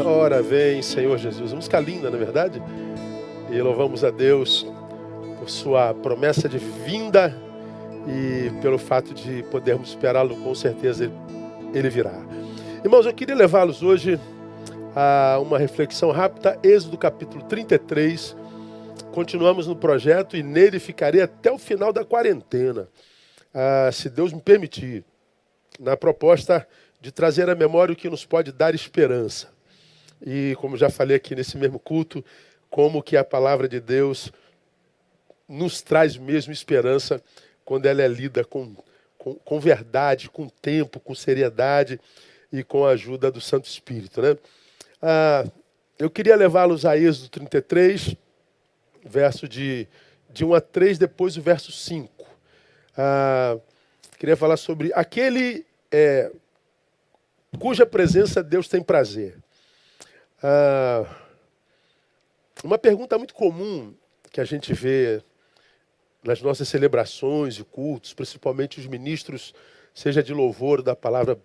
Ora vem, Senhor Jesus. Música linda, na verdade. E louvamos a Deus por sua promessa de vinda e pelo fato de podermos esperá-lo, com certeza ele virá. Irmãos, eu queria levá-los hoje a uma reflexão rápida. Êxodo capítulo 33. Continuamos no projeto e nele ficarei até o final da quarentena, se Deus me permitir, na proposta de trazer à memória o que nos pode dar esperança. E como já falei aqui nesse mesmo culto, como que a palavra de Deus nos traz mesmo esperança quando ela é lida com verdade, com tempo, com seriedade e com a ajuda do Santo Espírito, né? Eu queria levá-los a Êxodo 33, verso de 1 a 3, depois o verso 5. Queria falar sobre aquele cuja presença Deus tem prazer. Uma pergunta muito comum que a gente vê nas nossas celebrações e cultos, principalmente os ministros, seja de louvor da palavra,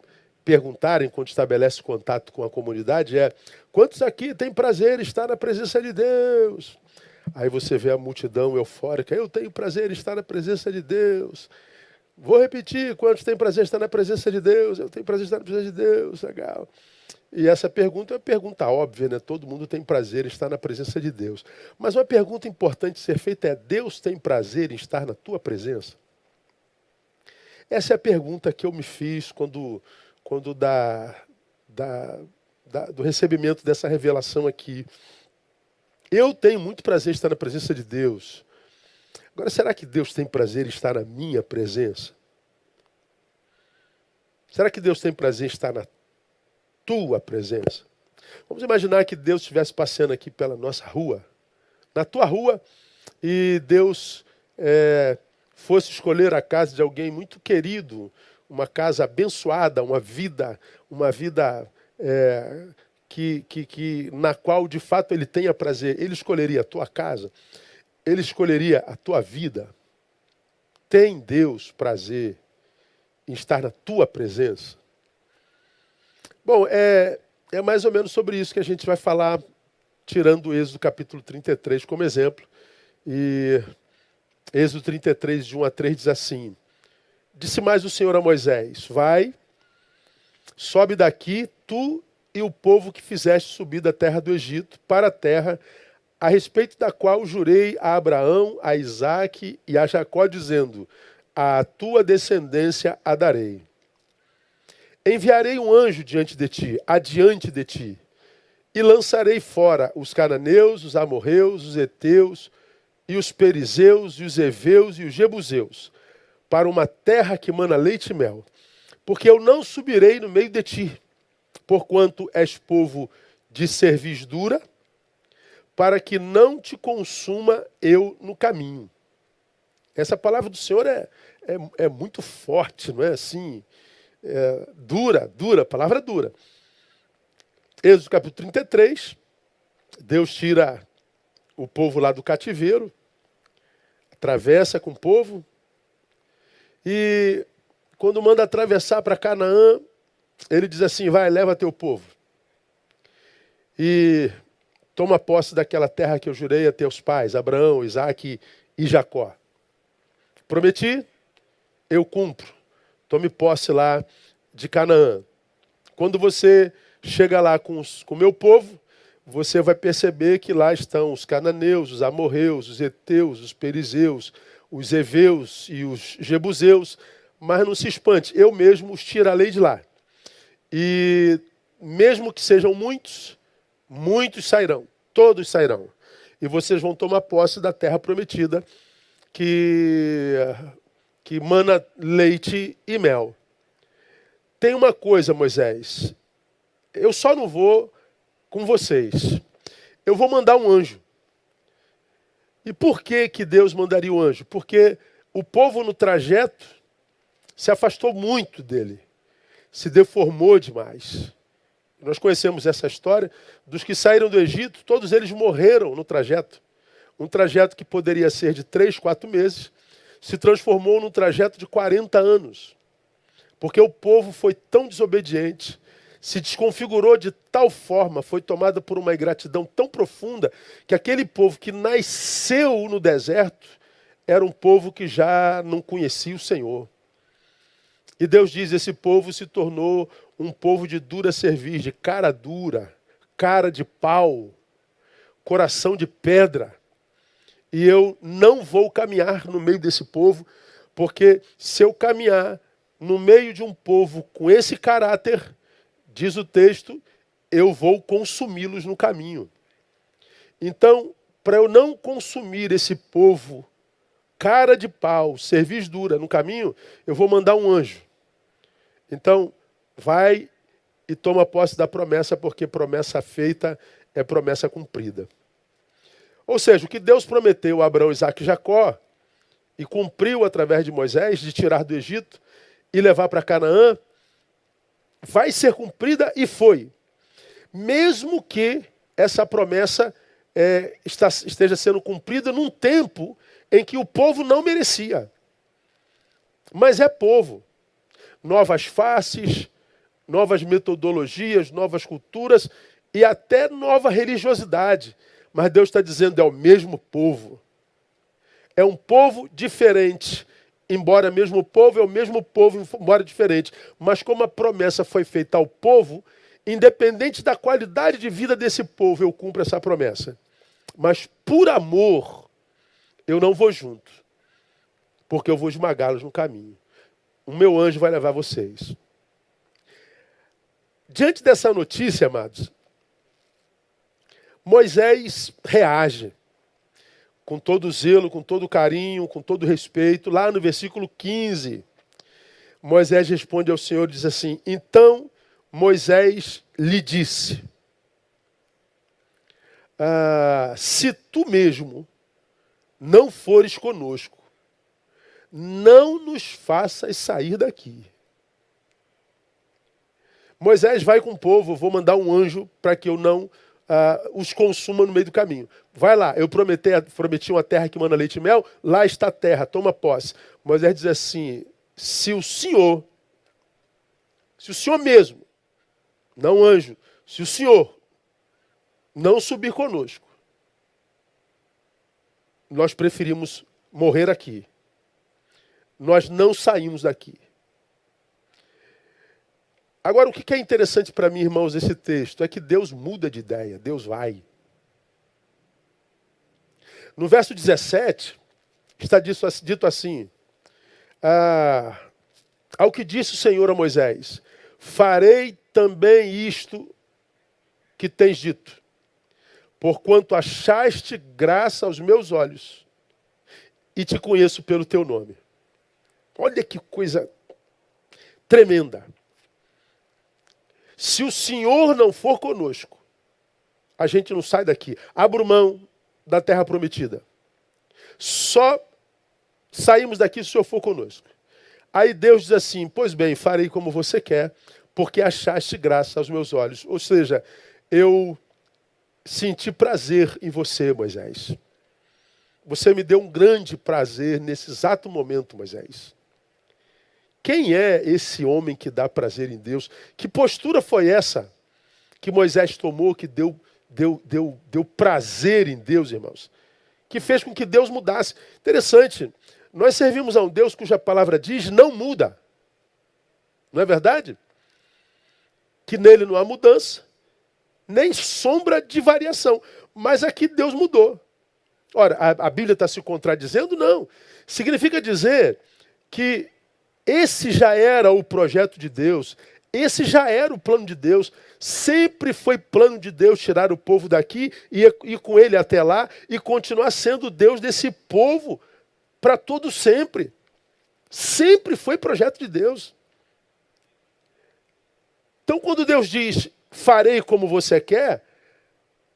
perguntarem quando estabelece contato com a comunidade é: quantos aqui têm prazer em estar na presença de Deus? Aí você vê a multidão eufórica: eu tenho prazer em estar na presença de Deus. Vou repetir: quantos têm prazer em estar na presença de Deus? Eu tenho prazer em estar na presença de Deus. Legal. E essa pergunta é uma pergunta óbvia, né? Todo mundo tem prazer em estar na presença de Deus. Mas uma pergunta importante ser feita é: Deus tem prazer em estar na tua presença? Essa é a pergunta que eu me fiz quando do recebimento dessa revelação aqui. Eu tenho muito prazer em estar na presença de Deus. Agora, será que Deus tem prazer em estar na minha presença? Será que Deus tem prazer em estar na tua presença? Vamos imaginar que Deus estivesse passeando aqui pela nossa rua, na tua rua, e Deus fosse escolher a casa de alguém muito querido, uma casa abençoada, uma vida na qual de fato Ele tenha prazer. Ele escolheria a tua casa, Ele escolheria a tua vida. Tem Deus prazer em estar na tua presença? Bom, é mais ou menos sobre isso que a gente vai falar, tirando o Êxodo capítulo 33 como exemplo. E Êxodo 33, de 1 a 3, diz assim: disse mais o Senhor a Moisés: vai, sobe daqui, tu e o povo que fizeste subir da terra do Egito para a terra a respeito da qual jurei a Abraão, a Isaque e a Jacó, dizendo: a tua descendência a darei. Enviarei um anjo adiante de ti, e lançarei fora os cananeus, os amorreus, os heteus, e os perizeus, e os heveus, e os jebuseus, para uma terra que mana leite e mel. Porque eu não subirei no meio de ti, porquanto és povo de cerviz dura, para que não te consuma eu no caminho. Essa palavra do Senhor é muito forte, não é assim? Dura, palavra dura. Êxodo capítulo 33, Deus tira o povo lá do cativeiro, atravessa com o povo, e quando manda atravessar para Canaã, ele diz assim: vai, leva teu povo, e toma posse daquela terra que eu jurei a teus pais, Abraão, Isaque e Jacó. Prometi, eu cumpro. Tome posse lá de Canaã. Quando você chega lá com o meu povo, você vai perceber que lá estão os cananeus, os amorreus, os heteus, os perizeus, os heveus e os jebuseus. Mas não se espante, eu mesmo os tirarei de lá. E mesmo que sejam muitos, muitos sairão, todos sairão. E vocês vão tomar posse da terra prometida que mana leite e mel. Tem uma coisa, Moisés, eu só não vou com vocês. Eu vou mandar um anjo. E por que Deus mandaria o anjo? Porque o povo no trajeto se afastou muito dele, se deformou demais. Nós conhecemos essa história dos que saíram do Egito, todos eles morreram no trajeto. Um trajeto que poderia ser de 3, 4 meses, se transformou num trajeto de 40 anos. Porque o povo foi tão desobediente, se desconfigurou de tal forma, foi tomada por uma ingratidão tão profunda, que aquele povo que nasceu no deserto era um povo que já não conhecia o Senhor. E Deus diz, esse povo se tornou um povo de dura cerviz, de cara dura, cara de pau, coração de pedra. E eu não vou caminhar no meio desse povo, porque se eu caminhar no meio de um povo com esse caráter, diz o texto, eu vou consumi-los no caminho. Então, para eu não consumir esse povo, cara de pau, cerviz dura no caminho, eu vou mandar um anjo. Então, vai e toma posse da promessa, porque promessa feita é promessa cumprida. Ou seja, o que Deus prometeu a Abraão, Isaque e Jacó, e cumpriu através de Moisés, de tirar do Egito e levar para Canaã, vai ser cumprida e foi. Mesmo que essa promessa esteja sendo cumprida num tempo em que o povo não merecia. Mas é povo. Novas faces, novas metodologias, novas culturas e até nova religiosidade. Mas Deus está dizendo, é o mesmo povo. É um povo diferente. Embora mesmo povo, é o mesmo povo, embora diferente. Mas como a promessa foi feita ao povo, independente da qualidade de vida desse povo, eu cumpro essa promessa. Mas por amor, eu não vou junto. Porque eu vou esmagá-los no caminho. O meu anjo vai levar vocês. Diante dessa notícia, amados, Moisés reage com todo zelo, com todo carinho, com todo respeito. Lá no versículo 15, Moisés responde ao Senhor e diz assim, então Moisés lhe disse, se tu mesmo não fores conosco, não nos faças sair daqui. Moisés vai com o povo, vou mandar um anjo para que eu não os consuma no meio do caminho. Vai lá, eu prometi uma terra que manda leite e mel, lá está a terra, toma posse. Moisés diz assim, se o Senhor mesmo, não anjo, se o Senhor não subir conosco, nós preferimos morrer aqui. Nós não saímos daqui. Agora, o que é interessante para mim, irmãos, nesse texto, é que Deus muda de ideia, Deus vai. No verso 17, está dito assim, ao que disse o Senhor a Moisés, farei também isto que tens dito, porquanto achaste graça aos meus olhos, e te conheço pelo teu nome. Olha que coisa tremenda. Se o Senhor não for conosco, a gente não sai daqui. Abro mão da terra prometida. Só saímos daqui se o Senhor for conosco. Aí Deus diz assim, pois bem, farei como você quer, porque achaste graça aos meus olhos. Ou seja, eu senti prazer em você, Moisés. Você me deu um grande prazer nesse exato momento, Moisés. Quem é esse homem que dá prazer em Deus? Que postura foi essa que Moisés tomou, que deu prazer em Deus, irmãos? Que fez com que Deus mudasse. Interessante, nós servimos a um Deus cuja palavra diz, não muda. Não é verdade? Que nele não há mudança, nem sombra de variação. Mas aqui Deus mudou. Ora, a Bíblia está se contradizendo? Não. Significa dizer que esse já era o projeto de Deus, esse já era o plano de Deus. Sempre foi plano de Deus tirar o povo daqui e ir com ele até lá e continuar sendo Deus desse povo para todo sempre. Sempre foi projeto de Deus. Então, quando Deus diz, farei como você quer,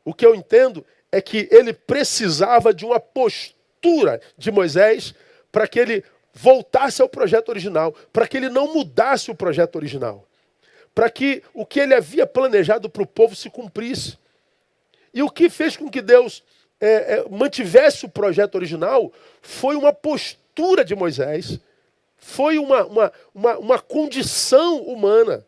o que eu entendo é que ele precisava de uma postura de Moisés para que ele voltasse ao projeto original, para que ele não mudasse o projeto original, para que o que ele havia planejado para o povo se cumprisse. E o que fez com que Deus mantivesse o projeto original foi uma postura de Moisés, foi uma condição humana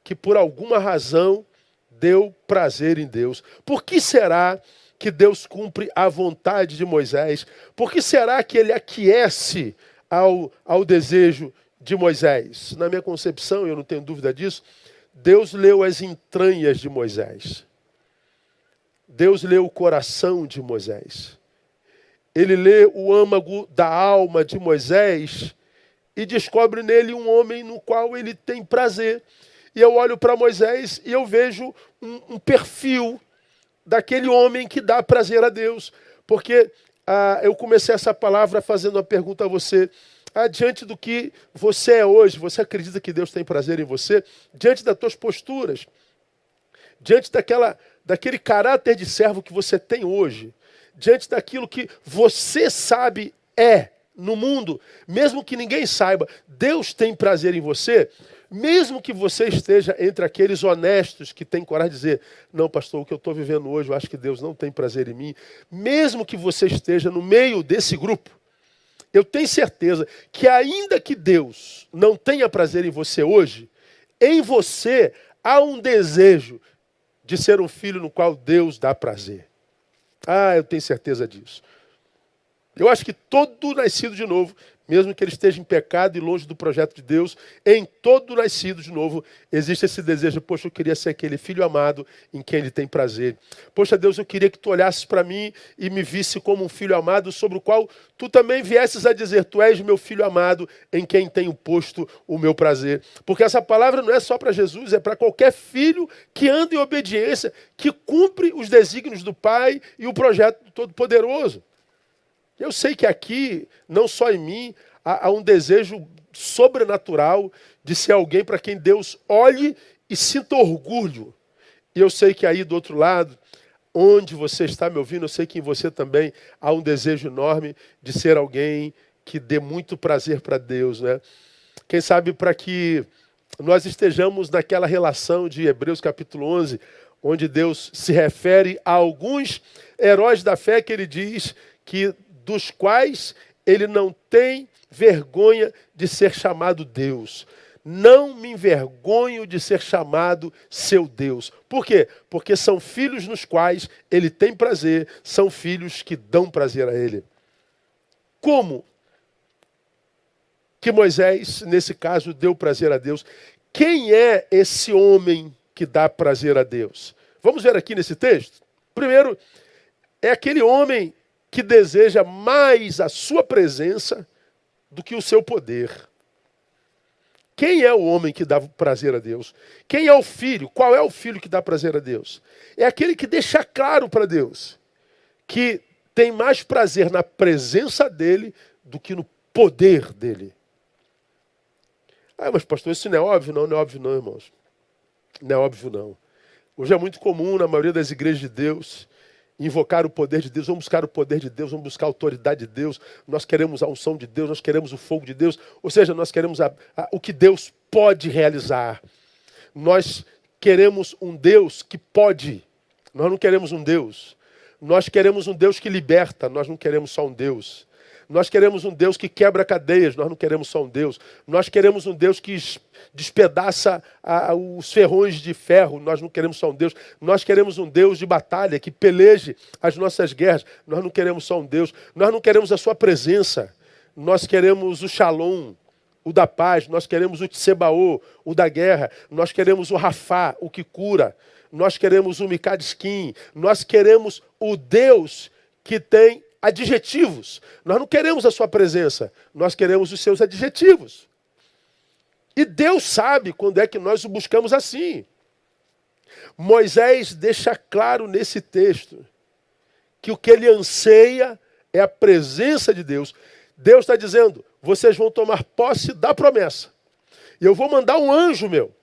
que por alguma razão deu prazer em Deus. Por que será que Deus cumpre a vontade de Moisés? Por que será que ele aquece ao desejo de Moisés? Na minha concepção, eu não tenho dúvida disso, Deus leu as entranhas de Moisés. Deus lê o coração de Moisés. Ele lê o âmago da alma de Moisés e descobre nele um homem no qual ele tem prazer. E eu olho para Moisés e eu vejo um perfil daquele homem que dá prazer a Deus. Porque eu comecei essa palavra fazendo uma pergunta a você. Diante do que você é hoje, você acredita que Deus tem prazer em você? Diante das tuas posturas, diante daquele caráter de servo que você tem hoje, diante daquilo que você sabe no mundo, mesmo que ninguém saiba, Deus tem prazer em você, mesmo que você esteja entre aqueles honestos que têm coragem de dizer, não, pastor, o que eu estou vivendo hoje, eu acho que Deus não tem prazer em mim, mesmo que você esteja no meio desse grupo, eu tenho certeza que ainda que Deus não tenha prazer em você hoje, em você há um desejo de ser um filho no qual Deus dá prazer. Eu tenho certeza disso. Eu acho que todo nascido de novo, mesmo que ele esteja em pecado e longe do projeto de Deus, em todo nascido de novo, existe esse desejo, poxa, eu queria ser aquele filho amado em quem ele tem prazer. Poxa, Deus, eu queria que tu olhasses para mim e me visse como um filho amado, sobre o qual tu também viesses a dizer, tu és meu filho amado em quem tenho posto o meu prazer. Porque essa palavra não é só para Jesus, é para qualquer filho que anda em obediência, que cumpre os desígnios do Pai e o projeto do Todo-Poderoso. Eu sei que aqui, não só em mim, há um desejo sobrenatural de ser alguém para quem Deus olhe e sinta orgulho. E eu sei que aí do outro lado, onde você está me ouvindo, eu sei que em você também há um desejo enorme de ser alguém que dê muito prazer para Deus, né? Quem sabe para que nós estejamos naquela relação de Hebreus capítulo 11, onde Deus se refere a alguns heróis da fé que ele diz que dos quais ele não tem vergonha de ser chamado Deus. Não me envergonho de ser chamado seu Deus. Por quê? Porque são filhos nos quais ele tem prazer, são filhos que dão prazer a ele. Como que Moisés, nesse caso, deu prazer a Deus? Quem é esse homem que dá prazer a Deus? Vamos ver aqui nesse texto. Primeiro, é aquele homem que deseja mais a sua presença do que o seu poder. Quem é o homem que dá prazer a Deus? Quem é o filho? Qual é o filho que dá prazer a Deus? É aquele que deixa claro para Deus que tem mais prazer na presença dele do que no poder dele. Mas pastor, isso não é óbvio? Não, não é óbvio não, irmãos. Não é óbvio não. Hoje é muito comum na maioria das igrejas de Deus invocar o poder de Deus, vamos buscar o poder de Deus, vamos buscar a autoridade de Deus, nós queremos a unção de Deus, nós queremos o fogo de Deus, ou seja, nós queremos o que Deus pode realizar. Nós queremos um Deus que pode, nós não queremos um Deus. Nós queremos um Deus que liberta, nós não queremos só um Deus. Nós queremos um Deus que quebra cadeias, nós não queremos só um Deus. Nós queremos um Deus que despedaça os ferrões de ferro, nós não queremos só um Deus. Nós queremos um Deus de batalha, que peleje as nossas guerras, nós não queremos só um Deus. Nós não queremos a sua presença, nós queremos o Shalom, o da paz, nós queremos o Tsebaô, o da guerra, nós queremos o Rafá, o que cura, nós queremos o Mikadiskim, nós queremos o Deus que tem adjetivos. Nós não queremos a sua presença, nós queremos os seus adjetivos. E Deus sabe quando é que nós o buscamos assim. Moisés deixa claro nesse texto que o que ele anseia é a presença de Deus. Deus está dizendo, vocês vão tomar posse da promessa. E eu vou mandar um anjo meu.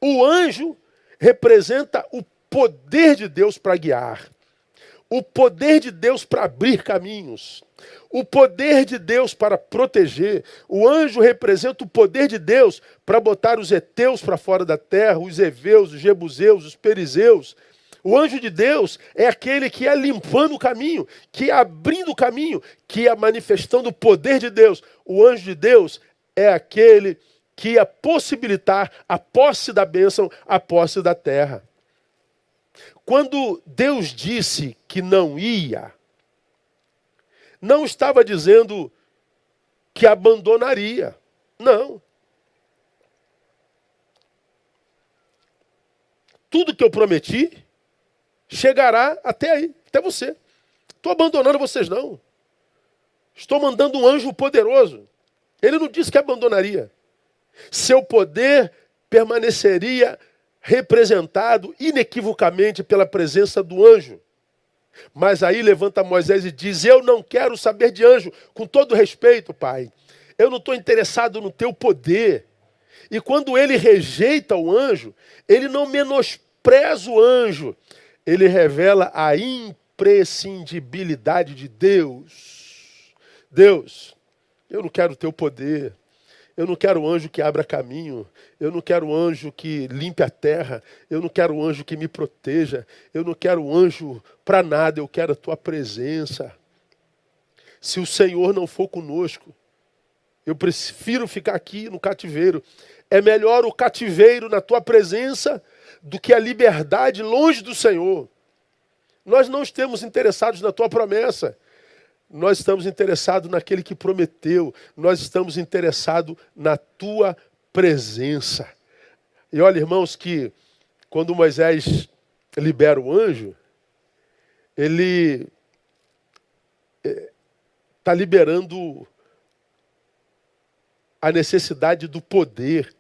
O anjo representa o poder de Deus para guiar. O poder de Deus para abrir caminhos. O poder de Deus para proteger. O anjo representa o poder de Deus para botar os heteus para fora da terra, os heveus, os jebuseus, os perizeus. O anjo de Deus é aquele que é limpando o caminho, que é abrindo o caminho, que é manifestando o poder de Deus. O anjo de Deus é aquele que ia possibilitar a posse da bênção, a posse da terra. Quando Deus disse que não ia, não estava dizendo que abandonaria. Não. Tudo que eu prometi chegará até aí, até você. Estou abandonando vocês não. Estou mandando um anjo poderoso. Ele não disse que abandonaria. Seu poder permaneceria representado inequivocamente pela presença do anjo. Mas aí levanta Moisés e diz: eu não quero saber de anjo, com todo respeito, pai. Eu não estou interessado no teu poder. E quando ele rejeita o anjo, ele não menospreza o anjo. Ele revela a imprescindibilidade de Deus. Deus, eu não quero o teu poder. Eu não quero anjo que abra caminho. Eu não quero anjo que limpe a terra. Eu não quero anjo que me proteja. Eu não quero anjo para nada. Eu quero a tua presença. Se o Senhor não for conosco, eu prefiro ficar aqui no cativeiro. É melhor o cativeiro na tua presença do que a liberdade longe do Senhor. Nós não estamos interessados na tua promessa. Nós estamos interessados naquele que prometeu. Nós estamos interessados na tua presença. E olha, irmãos, que quando Moisés libera o anjo, ele está liberando a necessidade do poder.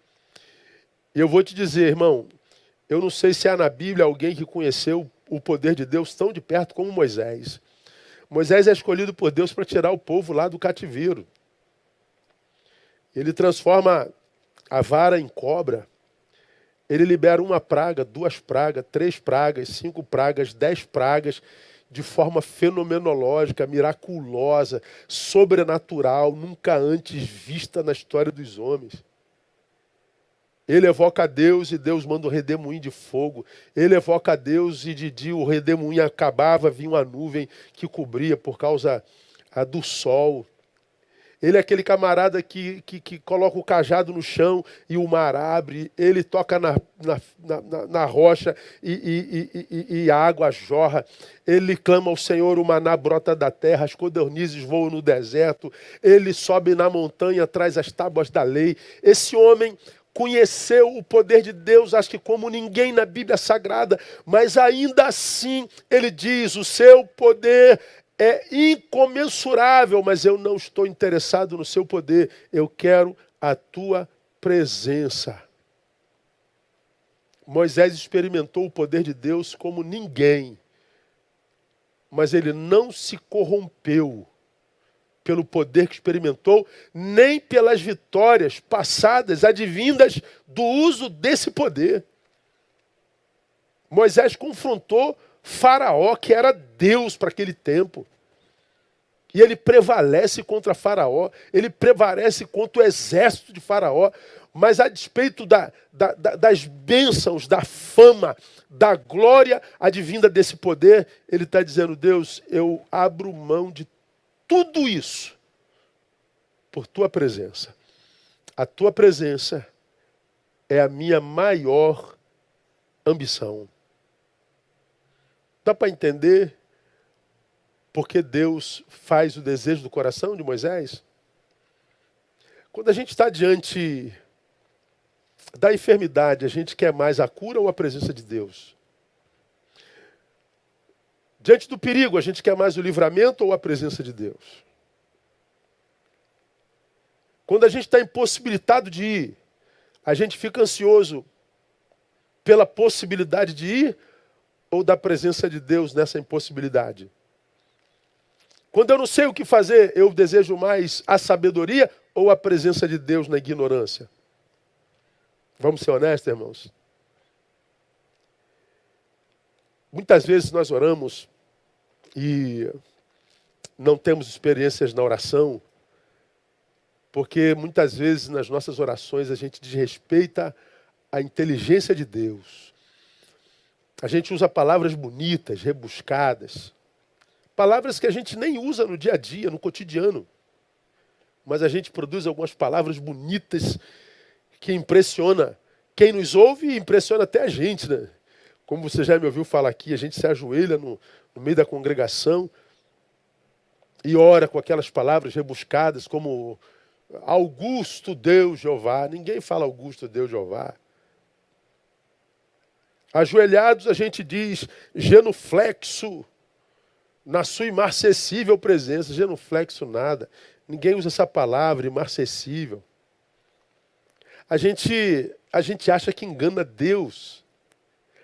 E eu vou te dizer, irmão, eu não sei se há na Bíblia alguém que conheceu o poder de Deus tão de perto como Moisés. Moisés é escolhido por Deus para tirar o povo lá do cativeiro. Ele transforma a vara em cobra. Ele libera uma praga, 2 pragas, 3 pragas, 5 pragas, 10 pragas, de forma fenomenológica, miraculosa, sobrenatural, nunca antes vista na história dos homens. Ele evoca a Deus e Deus manda um redemoinho de fogo. Ele evoca a Deus e de dia o redemoinho acabava, vinha uma nuvem que cobria por causa do sol. Ele é aquele camarada que coloca o cajado no chão e o mar abre. Ele toca na rocha e a água jorra. Ele clama ao Senhor, o maná brota da terra, as codornizes voam no deserto. Ele sobe na montanha, traz as tábuas da lei. Esse homem conheceu o poder de Deus, acho que como ninguém na Bíblia Sagrada, mas ainda assim ele diz: o seu poder é incomensurável, mas eu não estou interessado no seu poder, eu quero a tua presença. Moisés experimentou o poder de Deus como ninguém, mas ele não se corrompeu pelo poder que experimentou, nem pelas vitórias passadas, advindas do uso desse poder. Moisés confrontou Faraó, que era Deus para aquele tempo. E ele prevalece contra Faraó, ele prevalece contra o exército de Faraó, mas a despeito das bênçãos, da fama, da glória advinda desse poder, ele está dizendo: Deus, eu abro mão de tudo isso por tua presença. A tua presença é a minha maior ambição. Dá para entender porque Deus faz o desejo do coração de Moisés? Quando a gente está diante da enfermidade, a gente quer mais a cura ou a presença de Deus? Diante do perigo, a gente quer mais o livramento ou a presença de Deus? Quando a gente está impossibilitado de ir, a gente fica ansioso pela possibilidade de ir ou da presença de Deus nessa impossibilidade? Quando eu não sei o que fazer, eu desejo mais a sabedoria ou a presença de Deus na ignorância? Vamos ser honestos, irmãos? Muitas vezes nós oramos e não temos experiências na oração, porque muitas vezes nas nossas orações a gente desrespeita a inteligência de Deus. A gente usa palavras bonitas, rebuscadas, palavras que a gente nem usa no dia a dia, no cotidiano. Mas a gente produz algumas palavras bonitas que impressiona quem nos ouve e impressiona até a gente, né? Como você já me ouviu falar aqui, a gente se ajoelha no meio da congregação e ora com aquelas palavras rebuscadas como Augusto Deus Jeová. Ninguém fala Augusto Deus Jeová. Ajoelhados a gente diz genuflexo na sua imarcessível presença. Genuflexo nada. Ninguém usa essa palavra, imarcessível. A gente acha que engana Deus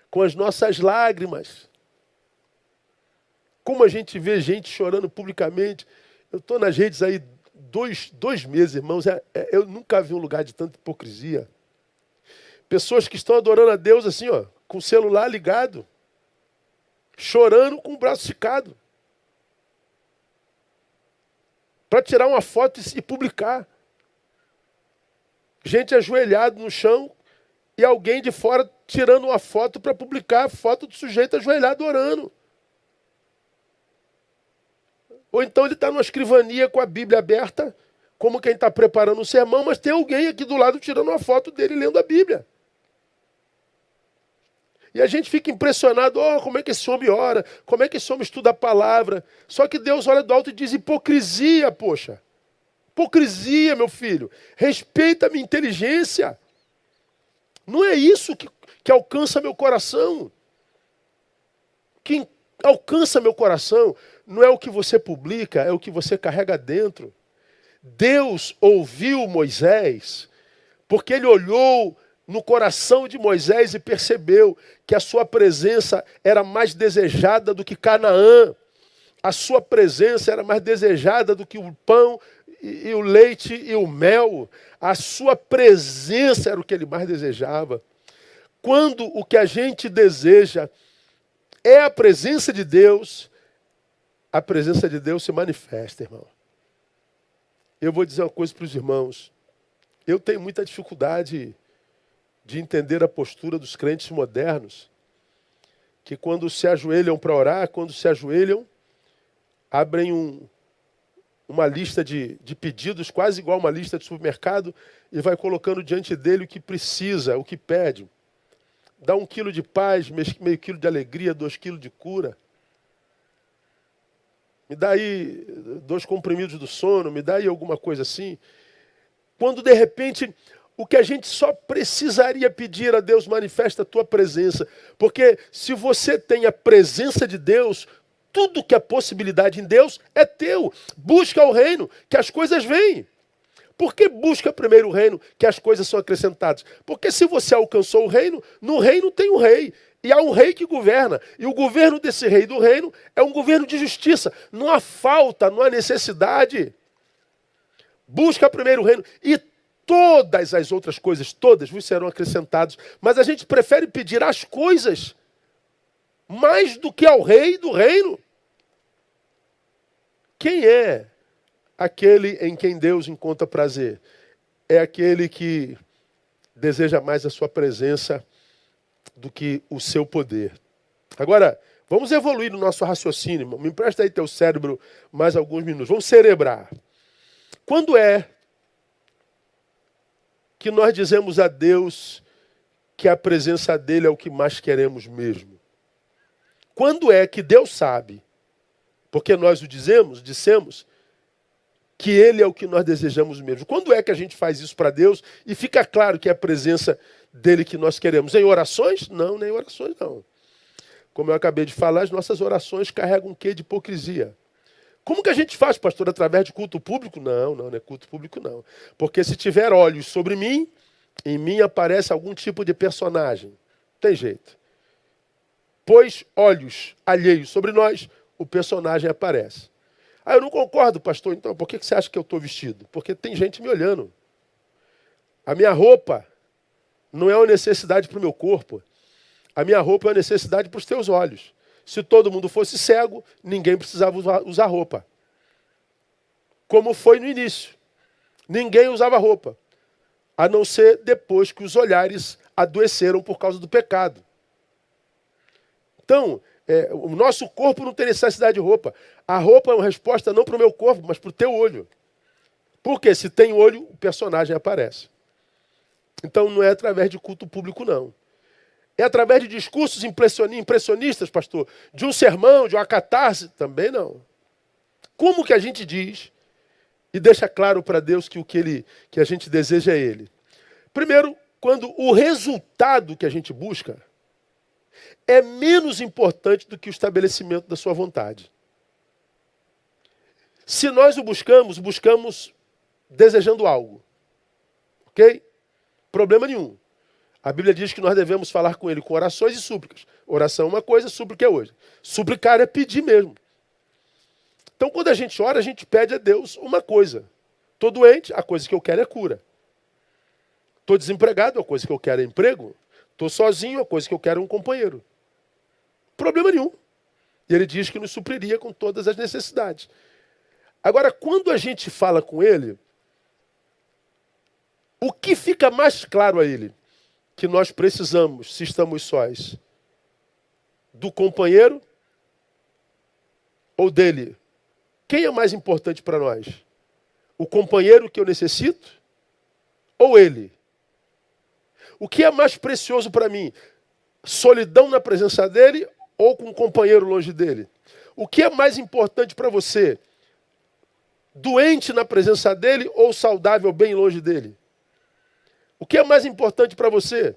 com as nossas lágrimas. Como a gente vê gente chorando publicamente. Eu estou nas redes aí dois meses, irmãos. Eu nunca vi um lugar de tanta hipocrisia. Pessoas que estão adorando a Deus assim, ó, com o celular ligado, chorando com o braço esticado, para tirar uma foto e publicar. Gente ajoelhado no chão e alguém de fora tirando uma foto para publicar a foto do sujeito ajoelhado orando. Ou então ele está numa escrivania com a Bíblia aberta, como quem está preparando um sermão, mas tem alguém aqui do lado tirando uma foto dele lendo a Bíblia. E a gente fica impressionado, como é que esse homem ora, como é que esse homem estuda a palavra. Só que Deus olha do alto e diz, hipocrisia, poxa. Hipocrisia, meu filho. Respeita a minha inteligência. Não é isso que alcança meu coração. Que alcança meu coração não é o que você publica, é o que você carrega dentro. Deus ouviu Moisés porque ele olhou no coração de Moisés e percebeu que a sua presença era mais desejada do que Canaã. A sua presença era mais desejada do que o pão e o leite e o mel. A sua presença era o que ele mais desejava. Quando o que a gente deseja é a presença de Deus, a presença de Deus se manifesta, irmão. Eu vou dizer uma coisa para os irmãos. Eu tenho muita dificuldade de entender a postura dos crentes modernos, que quando se ajoelham para orar, quando se ajoelham, abrem uma lista de pedidos, quase igual uma lista de supermercado, e vai colocando diante dele o que precisa, o que pede. Dá 1 quilo de paz, meio quilo de alegria, 2 quilos de cura. Me dá aí 2 comprimidos do sono, me dá aí alguma coisa assim. Quando de repente o que a gente só precisaria pedir a Deus, manifesta a tua presença. Porque se você tem a presença de Deus, tudo que é possibilidade em Deus é teu. Busca o reino, que as coisas vêm. Por que busca primeiro o reino, que as coisas são acrescentadas? Porque se você alcançou o reino, no reino tem um rei. E há um rei que governa. E o governo desse rei do reino é um governo de justiça. Não há falta, não há necessidade. Busca primeiro o reino. E todas as outras coisas, todas vos serão acrescentadas. Mas a gente prefere pedir as coisas mais do que ao rei do reino. Quem é aquele em quem Deus encontra prazer? É aquele que deseja mais a sua presença do que o seu poder. Agora, vamos evoluir no nosso raciocínio, irmão. Me empresta aí teu cérebro mais alguns minutos. Vamos cerebrar. Quando é que nós dizemos a Deus que a presença dele é o que mais queremos mesmo? Quando é que Deus sabe, porque nós o dissemos, que ele é o que nós desejamos mesmo? Quando é que a gente faz isso para Deus e fica claro que é a presença dele que nós queremos? Em orações? Não, nem em orações não. Como eu acabei de falar, as nossas orações carregam um quê de hipocrisia. Como que a gente faz, pastor? Através de culto público? Não é culto público não. Porque se tiver olhos sobre mim, em mim aparece algum tipo de personagem. Não tem jeito. Pois olhos alheios sobre nós, o personagem aparece. Eu não concordo, pastor. Então, por que você acha que eu estou vestido? Porque tem gente me olhando. A minha roupa não é uma necessidade para o meu corpo. A minha roupa é uma necessidade para os teus olhos. Se todo mundo fosse cego, ninguém precisava usar roupa. Como foi no início. Ninguém usava roupa. A não ser depois que os olhares adoeceram por causa do pecado. Então, o nosso corpo não tem necessidade de roupa. A roupa é uma resposta não para o meu corpo, mas para o teu olho. Porque se tem olho, o personagem aparece. Então não é através de culto público, não. É através de discursos impressionistas, pastor? De um sermão, de uma catarse? Também não. Como que a gente diz e deixa claro para Deus que que a gente deseja é Ele? Primeiro, quando o resultado que a gente busca é menos importante do que o estabelecimento da sua vontade. Se nós o buscamos desejando algo. Ok? Problema nenhum. A Bíblia diz que nós devemos falar com Ele com orações e súplicas. Oração é uma coisa, súplica é outra. Suplicar é pedir mesmo. Então, quando a gente ora, a gente pede a Deus uma coisa. Estou doente, a coisa que eu quero é cura. Estou desempregado, a coisa que eu quero é emprego. Estou sozinho, a coisa que eu quero é um companheiro. Problema nenhum. E Ele diz que nos supriria com todas as necessidades. Agora, quando a gente fala com Ele, o que fica mais claro a Ele? Que nós precisamos, se estamos sós, do companheiro ou dele? Quem é mais importante para nós? O companheiro que eu necessito ou ele? O que é mais precioso para mim? Solidão na presença dele ou com um companheiro longe dele? O que é mais importante para você? Doente na presença dele ou saudável bem longe dele? O que é mais importante para você?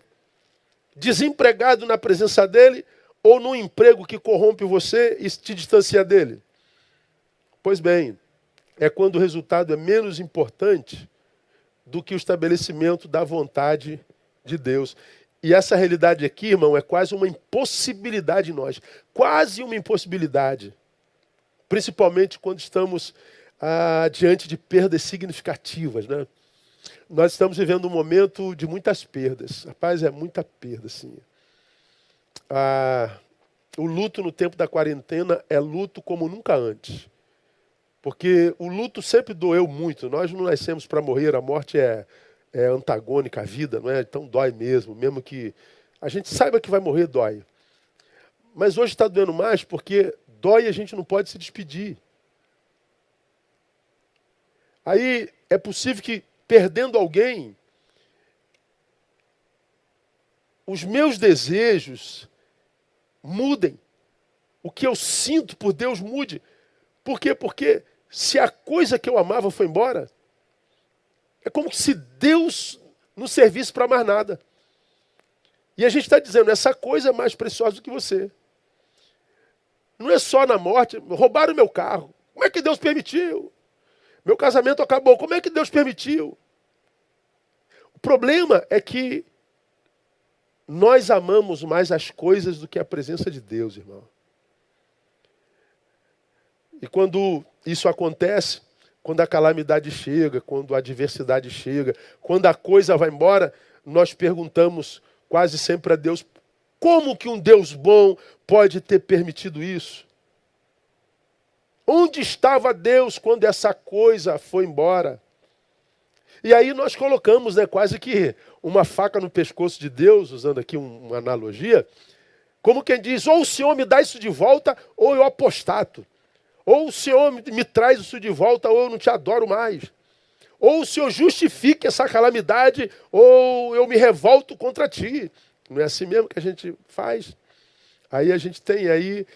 Desempregado na presença dele ou num emprego que corrompe você e te distancia dele? Pois bem, é quando o resultado é menos importante do que o estabelecimento da vontade de Deus. E essa realidade aqui, irmão, é quase uma impossibilidade em nós. Quase uma impossibilidade. Principalmente quando estamos diante de perdas significativas, né? Nós estamos vivendo um momento de muitas perdas. Rapaz, é muita perda, sim. O luto no tempo da quarentena é luto como nunca antes. Porque o luto sempre doeu muito. Nós não nascemos para morrer, a morte é antagônica à vida, não é? Então dói mesmo. Mesmo que a gente saiba que vai morrer, dói. Mas hoje está doendo mais porque dói e a gente não pode se despedir. Aí é possível que, perdendo alguém, os meus desejos mudem. O que eu sinto por Deus mude. Por quê? Porque se a coisa que eu amava foi embora, é como se Deus não servisse para mais nada. E a gente está dizendo, essa coisa é mais preciosa do que você. Não é só na morte, roubaram meu carro. Como é que Deus permitiu? Meu casamento acabou, como é que Deus permitiu? O problema é que nós amamos mais as coisas do que a presença de Deus, irmão. E quando isso acontece, quando a calamidade chega, quando a adversidade chega, quando a coisa vai embora, nós perguntamos quase sempre a Deus, como que um Deus bom pode ter permitido isso? Onde estava Deus quando essa coisa foi embora? E aí nós colocamos, quase que uma faca no pescoço de Deus, usando aqui uma analogia, como quem diz, ou o Senhor me dá isso de volta, ou eu apostato. Ou o Senhor me traz isso de volta, ou eu não te adoro mais. Ou o Senhor justifique essa calamidade, ou eu me revolto contra ti. Não é assim mesmo que a gente faz? Aí a gente tem aí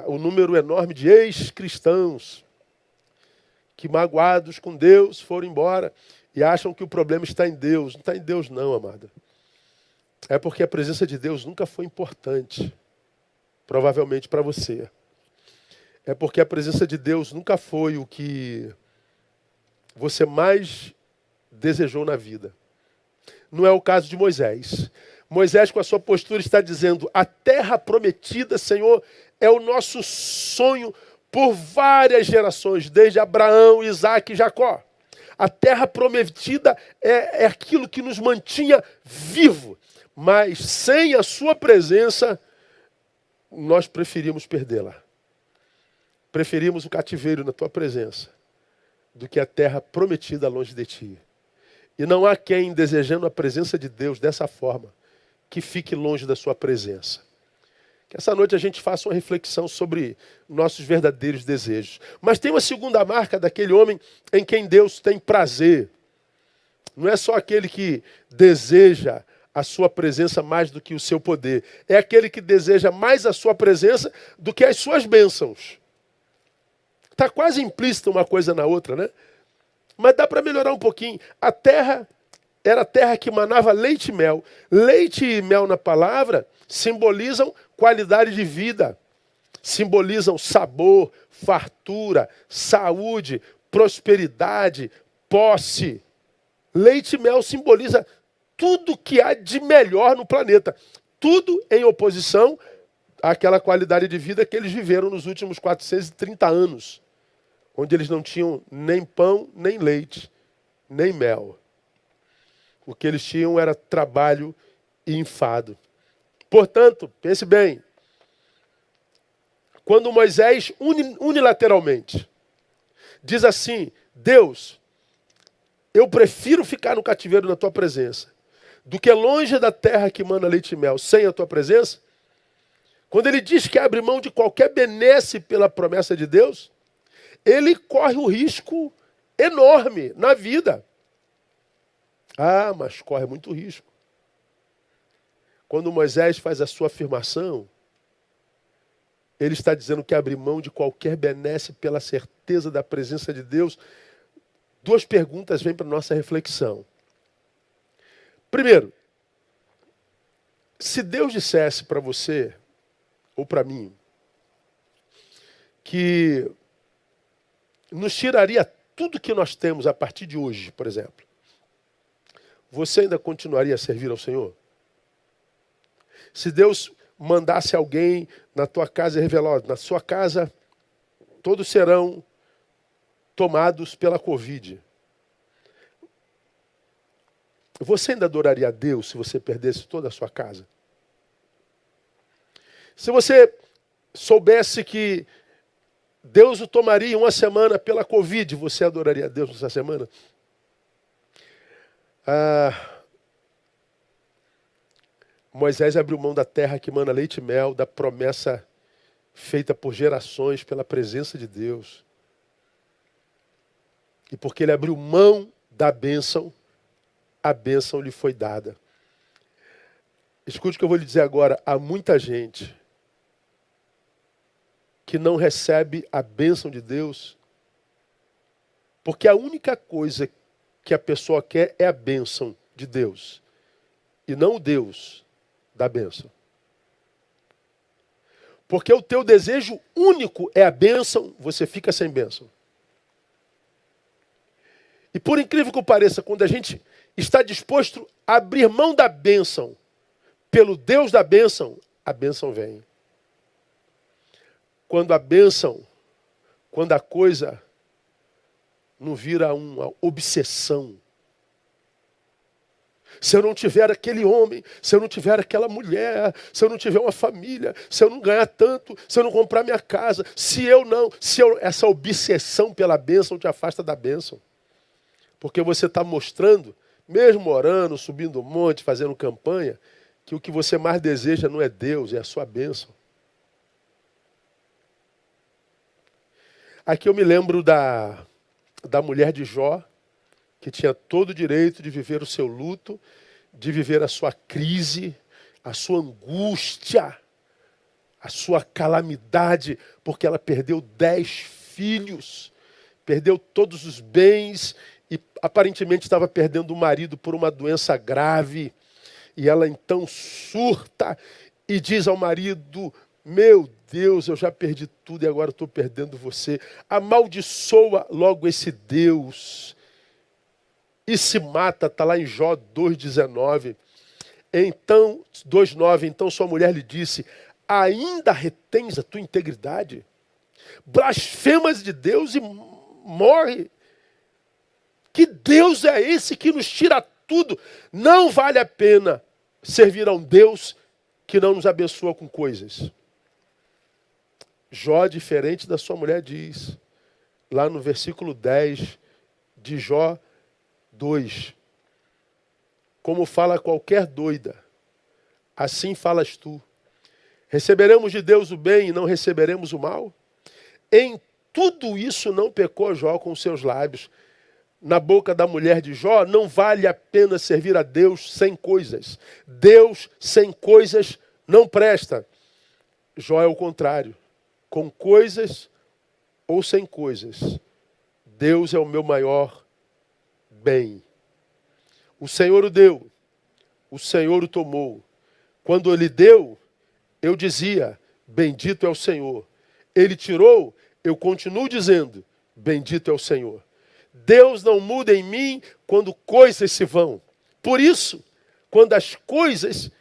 o número enorme de ex-cristãos que, magoados com Deus, foram embora e acham que o problema está em Deus. Não está em Deus não, amada. É porque a presença de Deus nunca foi importante, provavelmente para você. É porque a presença de Deus nunca foi o que você mais desejou na vida. Não é o caso de Moisés. Moisés, com a sua postura, está dizendo, a terra prometida, Senhor, é o nosso sonho por várias gerações, desde Abraão, Isaac e Jacó. A terra prometida é aquilo que nos mantinha vivo. Mas sem a sua presença, nós preferimos perdê-la. Preferimos o cativeiro na tua presença do que a terra prometida longe de ti. E não há quem, desejando a presença de Deus dessa forma, que fique longe da sua presença. Que essa noite a gente faça uma reflexão sobre nossos verdadeiros desejos. Mas tem uma segunda marca daquele homem em quem Deus tem prazer. Não é só aquele que deseja a sua presença mais do que o seu poder. É aquele que deseja mais a sua presença do que as suas bênçãos. Está quase implícita uma coisa na outra, né? Mas dá para melhorar um pouquinho. A terra era a terra que manava leite e mel. Leite e mel na palavra simbolizam qualidade de vida. Simbolizam sabor, fartura, saúde, prosperidade, posse. Leite e mel simboliza tudo que há de melhor no planeta. Tudo em oposição àquela qualidade de vida que eles viveram nos últimos 430 anos. Onde eles não tinham nem pão, nem leite, nem mel. O que eles tinham era trabalho e enfado. Portanto, pense bem, quando Moisés unilateralmente diz assim: Deus, eu prefiro ficar no cativeiro na tua presença do que longe da terra que mana leite e mel sem a tua presença. Quando ele diz que abre mão de qualquer benesse pela promessa de Deus, ele corre um risco enorme na vida. Ah, mas corre muito risco. Quando Moisés faz a sua afirmação, ele está dizendo que abre mão de qualquer benesse pela certeza da presença de Deus. Duas perguntas vêm para a nossa reflexão. Primeiro, se Deus dissesse para você, ou para mim, que nos tiraria tudo que nós temos a partir de hoje, por exemplo, você ainda continuaria a servir ao Senhor? Se Deus mandasse alguém na tua casa e revelar: na sua casa todos serão tomados pela Covid, você ainda adoraria a Deus se você perdesse toda a sua casa? Se você soubesse que Deus o tomaria uma semana pela Covid, você adoraria a Deus nessa semana? Moisés abriu mão da terra que mana leite e mel, da promessa feita por gerações pela presença de Deus. E porque ele abriu mão da bênção, a bênção lhe foi dada. Escute o que eu vou lhe dizer agora. Há muita gente que não recebe a bênção de Deus, porque a única coisa que a pessoa quer é a bênção de Deus, e não o Deus da bênção. Porque o teu desejo único é a bênção, você fica sem bênção. E por incrível que pareça, quando a gente está disposto a abrir mão da bênção pelo Deus da bênção, a bênção vem. Quando a coisa não vira uma obsessão. Se eu não tiver aquele homem, se eu não tiver aquela mulher, se eu não tiver uma família, se eu não ganhar tanto, se eu não comprar minha casa, essa obsessão pela bênção te afasta da bênção. Porque você está mostrando, mesmo orando, subindo um monte, fazendo campanha, que o que você mais deseja não é Deus, é a sua bênção. Aqui eu me lembro da mulher de Jó, que tinha todo o direito de viver o seu luto, de viver a sua crise, a sua angústia, a sua calamidade, porque ela perdeu 10 filhos, perdeu todos os bens e aparentemente estava perdendo o marido por uma doença grave. E ela então surta e diz ao marido: meu Deus, eu já perdi tudo e agora estou perdendo você. Amaldiçoa logo esse Deus. E se mata, está lá em Jó 2,19. Então, 2,9, então sua mulher lhe disse: ainda retens a tua integridade? Blasfemas de Deus e morre. Que Deus é esse que nos tira tudo? Não vale a pena servir a um Deus que não nos abençoa com coisas. Jó, diferente da sua mulher, diz, lá no versículo 10 de Jó 2. Como fala qualquer doida, assim falas tu. Receberemos de Deus o bem e não receberemos o mal? Em tudo isso não pecou Jó com seus lábios. na boca da mulher de Jó, não vale a pena servir a Deus sem coisas. Deus sem coisas não presta. Jó é o contrário. Com coisas ou sem coisas, Deus é o meu maior bem. O Senhor o deu, o Senhor o tomou. Quando Ele deu, eu dizia, bendito é o Senhor. Ele tirou, eu continuo dizendo, bendito é o Senhor. Deus não muda em mim quando coisas se vão. Por isso, quando as coisas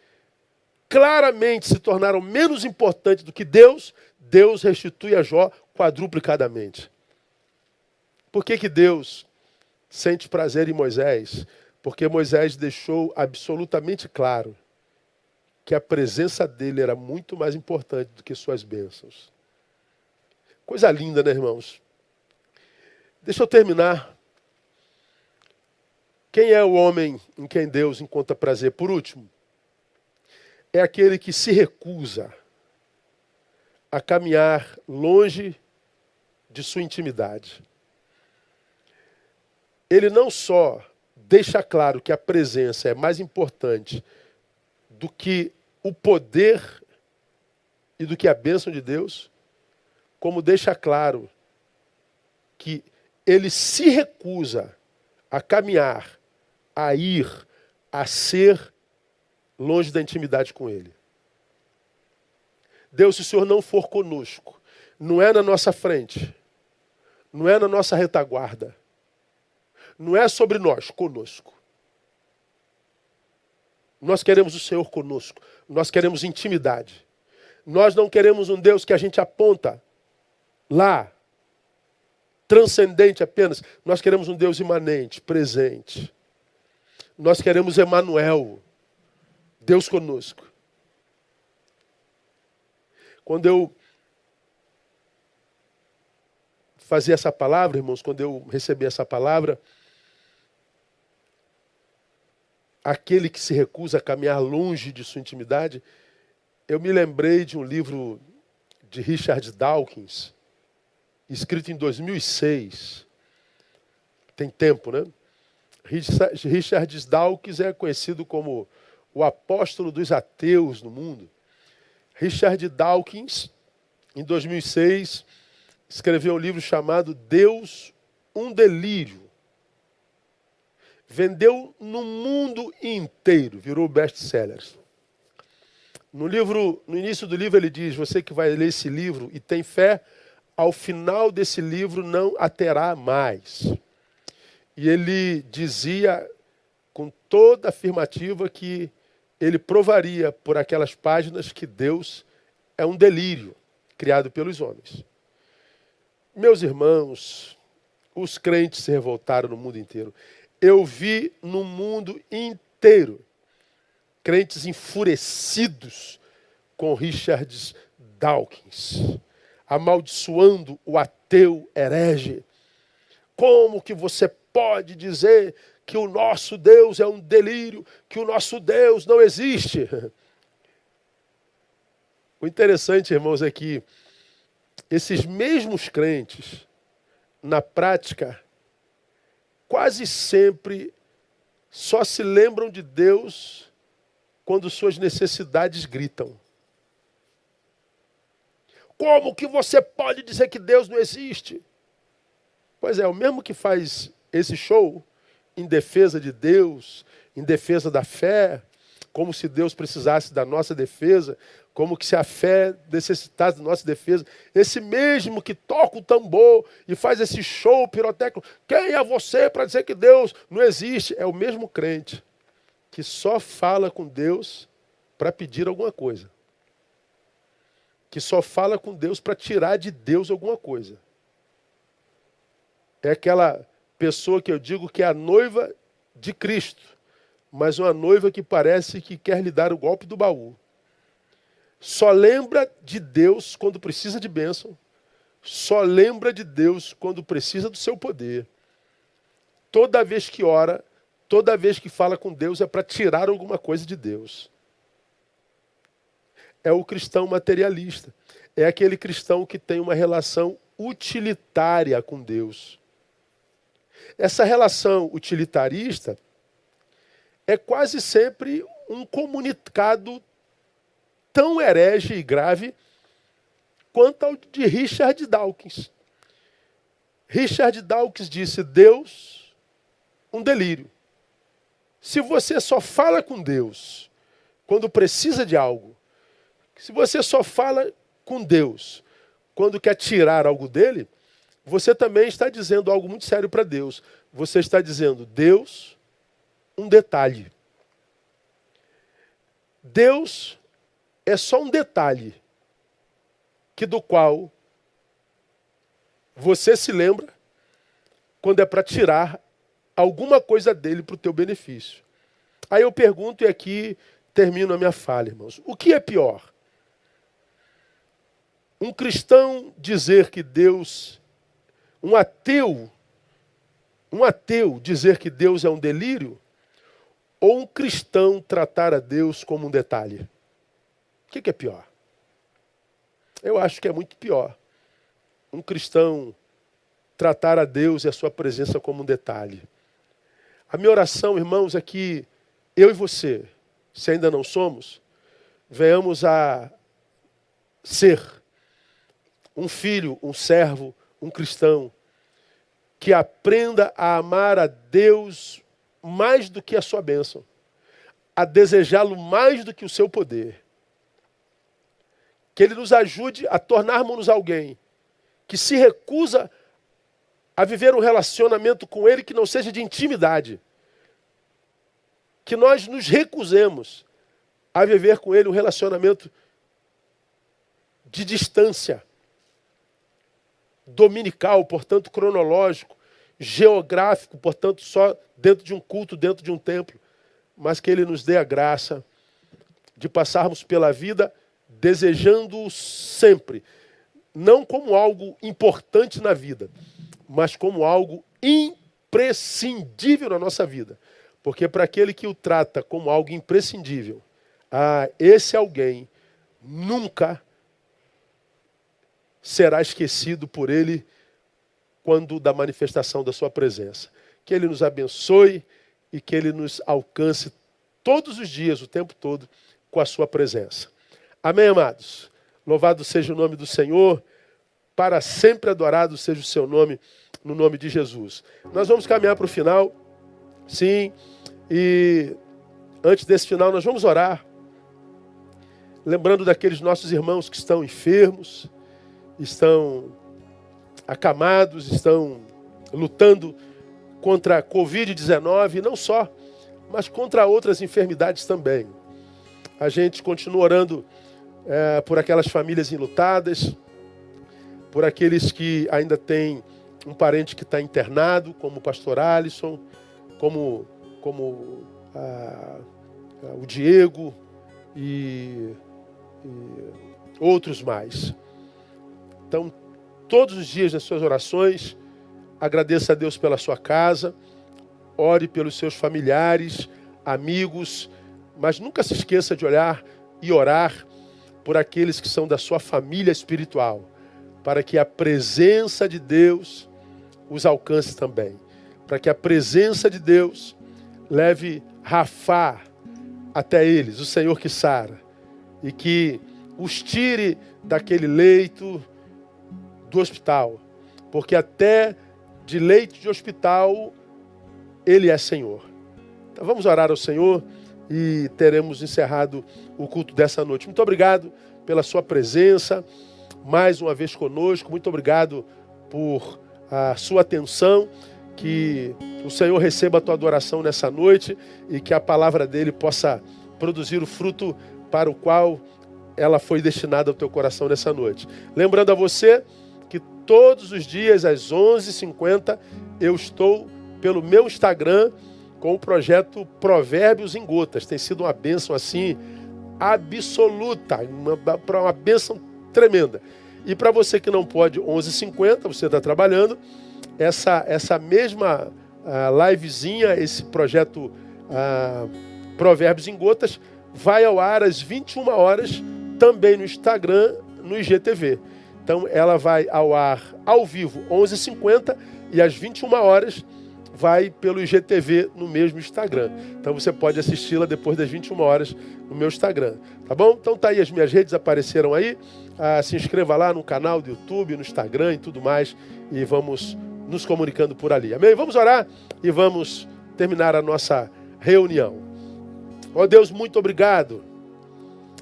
claramente se tornaram menos importantes do que Deus, Deus restitui a Jó quadruplicadamente. Por que Deus sente prazer em Moisés? Porque Moisés deixou absolutamente claro que a presença dele era muito mais importante do que suas bênçãos. Coisa linda, né, irmãos? Deixa eu terminar. Quem é o homem em quem Deus encontra prazer? Por último, é aquele que se recusa a caminhar longe de sua intimidade. Ele não só deixa claro que a presença é mais importante do que o poder e do que a bênção de Deus, como deixa claro que ele se recusa a caminhar, a ir, a ser longe da intimidade com Ele. Deus, se o Senhor não for conosco, não é na nossa frente, não é na nossa retaguarda, não é sobre nós, conosco. Nós queremos o Senhor conosco, nós queremos intimidade. Nós não queremos um Deus que a gente aponta lá, transcendente apenas. Nós queremos um Deus imanente, presente. Nós queremos Emanuel, Deus conosco. Quando eu fazia essa palavra, irmãos, quando eu recebi essa palavra, aquele que se recusa a caminhar longe de sua intimidade, eu me lembrei de um livro de Richard Dawkins, escrito em 2006. Tem tempo, né? Richard Dawkins é conhecido como o apóstolo dos ateus no mundo. Richard Dawkins, em 2006, escreveu um livro chamado Deus, um Delírio. Vendeu no mundo inteiro, virou best-seller. No início do livro ele diz, você que vai ler esse livro e tem fé, ao final desse livro não a terá mais. E ele dizia com toda afirmativa que ele provaria por aquelas páginas que Deus é um delírio criado pelos homens. Meus irmãos, os crentes se revoltaram no mundo inteiro. Eu vi no mundo inteiro crentes enfurecidos com Richard Dawkins, amaldiçoando o ateu herege. Como que você pode dizer que o nosso Deus é um delírio, que o nosso Deus não existe? O interessante, irmãos, é que esses mesmos crentes, na prática, quase sempre só se lembram de Deus quando suas necessidades gritam. Como que você pode dizer que Deus não existe? Pois é, o mesmo que faz esse show em defesa de Deus, em defesa da fé, como se Deus precisasse da nossa defesa, como que se a fé necessitasse da nossa defesa. Esse mesmo que toca o tambor e faz esse show pirotécnico, quem é você para dizer que Deus não existe? É o mesmo crente que só fala com Deus para pedir alguma coisa. Que só fala com Deus para tirar de Deus alguma coisa. É aquela pessoa que eu digo que é a noiva de Cristo, mas uma noiva que parece que quer lhe dar o golpe do baú. Só lembra de Deus quando precisa de bênção. Só lembra de Deus quando precisa do seu poder. Toda vez que ora, toda vez que fala com Deus é para tirar alguma coisa de Deus. É o cristão materialista. É aquele cristão que tem uma relação utilitária com Deus. Essa relação utilitarista é quase sempre um comunicado tão herege e grave quanto ao de Richard Dawkins. Richard Dawkins disse: Deus, um delírio. Se você só fala com Deus quando precisa de algo, se você só fala com Deus quando quer tirar algo dele, você também está dizendo algo muito sério para Deus. Você está dizendo: Deus, um detalhe. Deus é só um detalhe do qual você se lembra quando é para tirar alguma coisa dele para o teu benefício. Aí eu pergunto, e aqui termino a minha fala, irmãos. O que é pior? Um cristão dizer que Deus... Um ateu dizer que Deus é um delírio? Ou um cristão tratar a Deus como um detalhe? O que é pior? Eu acho que é muito pior. Um cristão tratar a Deus e a sua presença como um detalhe. A minha oração, irmãos, é que eu e você, se ainda não somos, venhamos a ser um filho, um servo, um cristão, que aprenda a amar a Deus mais do que a sua bênção, a desejá-lo mais do que o seu poder. Que Ele nos ajude a tornarmos-nos alguém que se recusa a viver um relacionamento com Ele que não seja de intimidade. Que nós nos recusemos a viver com Ele um relacionamento de distância, dominical, portanto cronológico, geográfico, portanto só dentro de um culto, dentro de um templo, mas que Ele nos dê a graça de passarmos pela vida desejando sempre, não como algo importante na vida, mas como algo imprescindível na nossa vida. Porque para aquele que o trata como algo imprescindível, esse alguém nunca será esquecido por Ele quando da manifestação da sua presença. Que Ele nos abençoe e que Ele nos alcance todos os dias, o tempo todo, com a sua presença. Amém, amados? Louvado seja o nome do Senhor, para sempre adorado seja o seu nome, no nome de Jesus. Nós vamos caminhar para o final, sim, e antes desse final nós vamos orar, lembrando daqueles nossos irmãos que estão enfermos, estão acamados, estão lutando contra a Covid-19, não só, mas contra outras enfermidades também. A gente continua orando por aquelas famílias enlutadas, por aqueles que ainda têm um parente que está internado, como o pastor Alisson, como o Diego e outros mais. Então, todos os dias nas suas orações, agradeça a Deus pela sua casa, ore pelos seus familiares, amigos, mas nunca se esqueça de olhar e orar por aqueles que são da sua família espiritual, para que a presença de Deus os alcance também, para que a presença de Deus leve Rafá até eles, o Senhor que sara, e que os tire daquele leito do hospital, porque até de leito de hospital Ele é Senhor. Então vamos orar ao Senhor e teremos encerrado o culto dessa noite. Muito obrigado pela sua presença, mais uma vez conosco. Muito obrigado por a sua atenção. Que o Senhor receba a tua adoração nessa noite e que a palavra dele possa produzir o fruto para o qual ela foi destinada ao teu coração nessa noite. Lembrando a você que todos os dias às 11h50 eu estou pelo meu Instagram com o projeto Provérbios em Gotas. Tem sido uma bênção assim absoluta, uma bênção tremenda. E para você que não pode 11h50, você está trabalhando, essa mesma livezinha, esse projeto Provérbios em Gotas, vai ao ar às 21 horas, também no Instagram, no IGTV. Então ela vai ao ar ao vivo 11h50 e às 21 horas vai pelo IGTV no mesmo Instagram. Então você pode assisti-la depois das 21 horas no meu Instagram. Tá bom? Então tá aí, as minhas redes apareceram aí. Se inscreva lá no canal do YouTube, no Instagram e tudo mais. E vamos nos comunicando por ali. Amém? Vamos orar e vamos terminar a nossa reunião. Ó Deus, muito obrigado.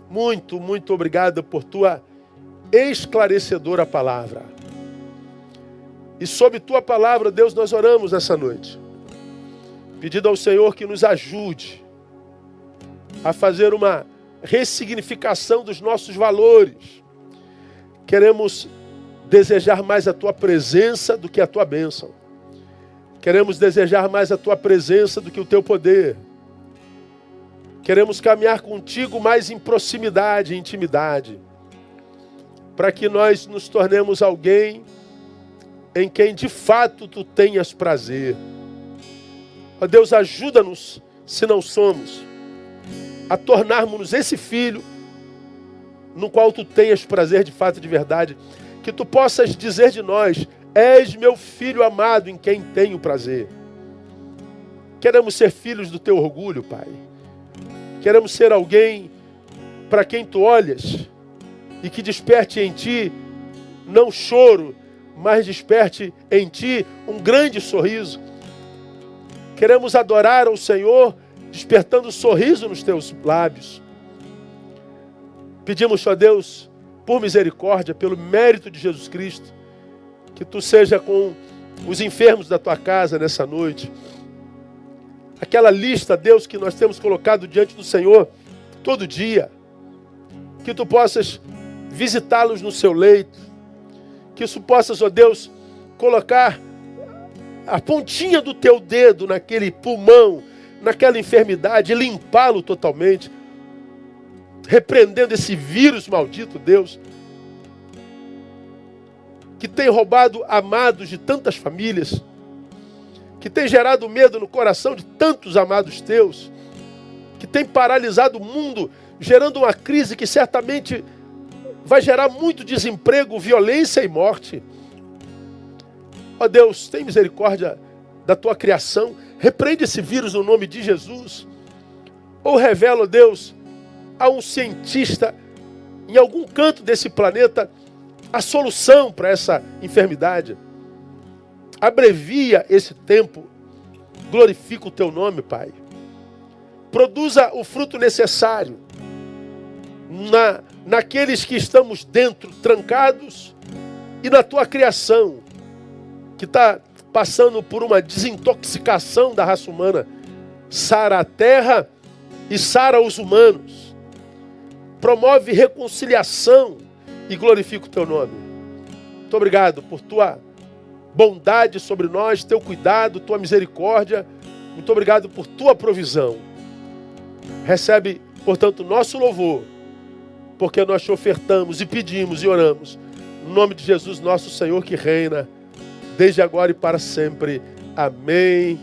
Muito, muito obrigado por tua esclarecedora palavra. E sob tua palavra, Deus, nós oramos essa noite, pedindo ao Senhor que nos ajude a fazer uma ressignificação dos nossos valores. Queremos desejar mais a tua presença do que a tua bênção. Queremos desejar mais a tua presença do que o teu poder. Queremos caminhar contigo mais em proximidade, em intimidade, para que nós nos tornemos alguém em quem de fato tu tenhas prazer. Ó Deus, ajuda-nos, se não somos, a tornarmos-nos esse filho no qual tu tenhas prazer de fato e de verdade. Que tu possas dizer de nós: és meu filho amado em quem tenho prazer. Queremos ser filhos do teu orgulho, Pai. Queremos ser alguém para quem tu olhas e que desperte em ti não choro, mas desperte em ti um grande sorriso. Queremos adorar ao Senhor, despertando um sorriso nos teus lábios. Pedimos, ó Deus, por misericórdia, pelo mérito de Jesus Cristo, que tu seja com os enfermos da tua casa nessa noite. Aquela lista, Deus, que nós temos colocado diante do Senhor todo dia, que tu possas visitá-los no seu leito, que tu possas, ó Deus, colocar a pontinha do teu dedo naquele pulmão, naquela enfermidade, e limpá-lo totalmente, repreendendo esse vírus maldito, Deus, que tem roubado amados de tantas famílias, que tem gerado medo no coração de tantos amados teus, que tem paralisado o mundo, gerando uma crise que certamente vai gerar muito desemprego, violência e morte. Ó Deus, tem misericórdia da tua criação, repreende esse vírus no nome de Jesus, ou revela, ó Deus, a um cientista em algum canto desse planeta a solução para essa enfermidade. Abrevia esse tempo, glorifica o teu nome, Pai. Produza o fruto necessário naqueles que estamos dentro, trancados, e na tua criação, que está passando por uma desintoxicação da raça humana. Sara a terra e sara os humanos. Promove reconciliação e glorifica o teu nome. Muito obrigado por tua bondade sobre nós, teu cuidado, tua misericórdia. Muito obrigado por tua provisão. Recebe, portanto, nosso louvor, porque nós te ofertamos e pedimos e oramos no nome de Jesus, nosso Senhor, que reina desde agora e para sempre. Amém